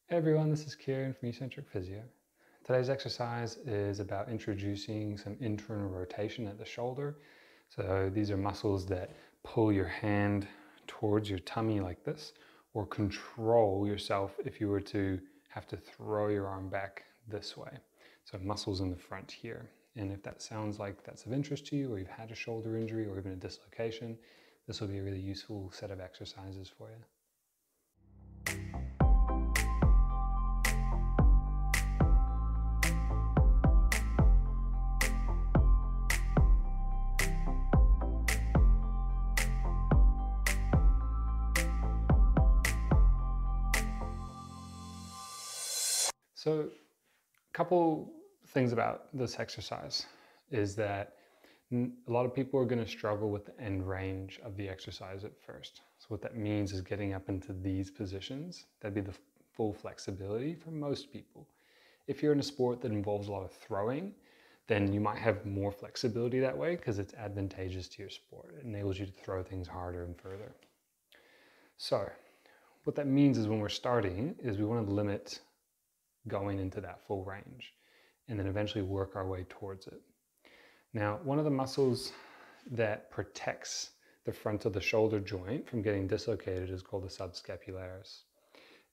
Hey everyone, this is Kieran from MSK Physio. Today's exercise is about introducing some internal rotation at the shoulder. So these are muscles that pull your hand towards your tummy like this, or control yourself if you were to have to throw your arm back this way. So muscles in the front here. And if that sounds like that's of interest to you, or you've had a shoulder injury or even a dislocation, this will be a really useful set of exercises for you. So a couple things about this exercise is that a lot of people are going to struggle with the end range of the exercise at first. So what that means is getting up into these positions. That'd be the full flexibility for most people. If you're in a sport that involves a lot of throwing, then you might have more flexibility that way because it's advantageous to your sport. It enables you to throw things harder and further. So what that means is when we're starting is we want to limit going into that full range and then eventually work our way towards it. Now, one of the muscles that protects the front of the shoulder joint from getting dislocated is called the subscapularis.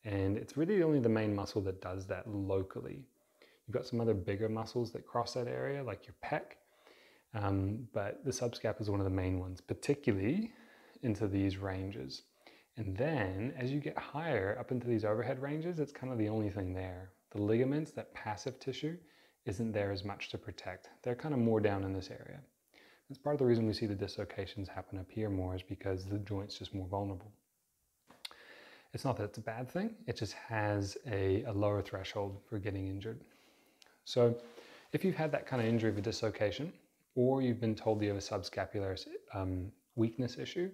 And it's really only the main muscle that does that locally. You've got some other bigger muscles that cross that area, like your pec, but the subscap is one of the main ones, particularly into these ranges. And then as you get higher up into these overhead ranges, it's kind of the only thing there. The ligaments, that passive tissue, isn't there as much to protect. They're kind of more down in this area. That's part of the reason we see the dislocations happen up here more, is because the joint's just more vulnerable. It's not that it's a bad thing, it just has a lower threshold for getting injured. So if you've had that kind of injury of a dislocation, or you've been told you have a subscapularis weakness issue,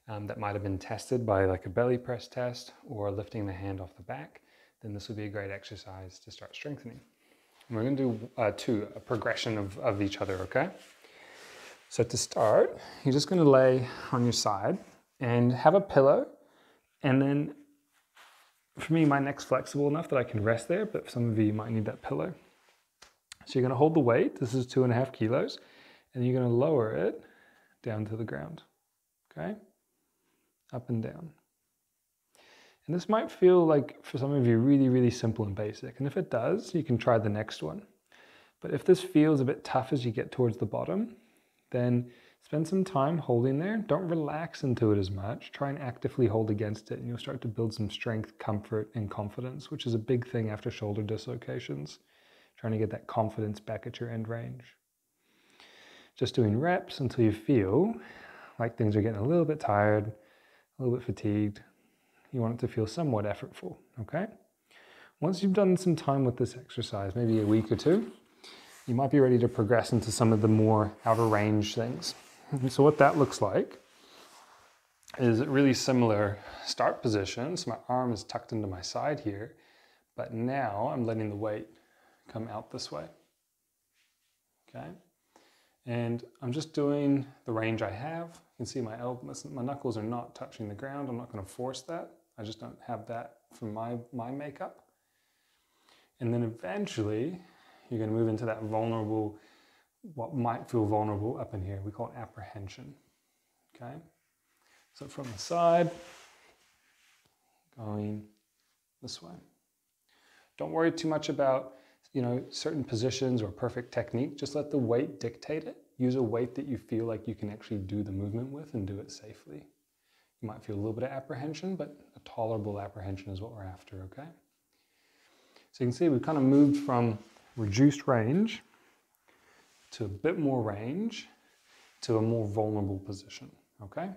that might have been tested by like a belly press test or lifting the hand off the back, then this would be a great exercise to start strengthening. And we're going to do a progression of each other, okay? So to start, you're just going to lay on your side and have a pillow. And then for me, my neck's flexible enough that I can rest there, but for some of you, you might need that pillow. So you're going to hold the weight. This is 2.5 kilos. And you're going to lower it down to the ground, okay? Up and down. And this might feel like, for some of you, really, really simple and basic. And if it does, you can try the next one. But if this feels a bit tough as you get towards the bottom, then spend some time holding there. Don't relax into it as much. Try and actively hold against it, and you'll start to build some strength, comfort, and confidence, which is a big thing after shoulder dislocations. Trying to get that confidence back at your end range. Just doing reps until you feel like things are getting a little bit tired, a little bit fatigued. You want it to feel somewhat effortful, okay? Once you've done some time with this exercise, maybe a week or two, you might be ready to progress into some of the more outer range things. And so what that looks like is a really similar start position. So my arm is tucked into my side here, but now I'm letting the weight come out this way, okay? And I'm just doing the range I have. You can see my knuckles are not touching the ground. I'm not going to force that. I just don't have that for my makeup. And then eventually, you're going to move into that vulnerable, what might feel vulnerable up in here. We call it apprehension, okay? So from the side, going this way. Don't worry too much about certain positions or perfect technique. Just let the weight dictate it. Use a weight that you feel like you can actually do the movement with and do it safely. You might feel a little bit of apprehension, but a tolerable apprehension is what we're after, okay? So you can see we've kind of moved from reduced range to a bit more range to a more vulnerable position, okay?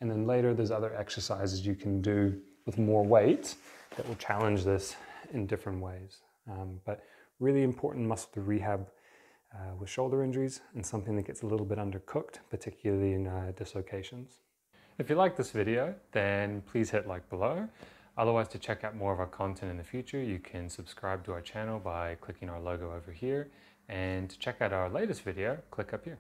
And then later there's other exercises you can do with more weight that will challenge this in different ways. But really important muscle to rehab with shoulder injuries, and something that gets a little bit undercooked, particularly in dislocations. If you like this video, then please hit like below. Otherwise, to check out more of our content in the future, you can subscribe to our channel by clicking our logo over here. And to check out our latest video, click up here.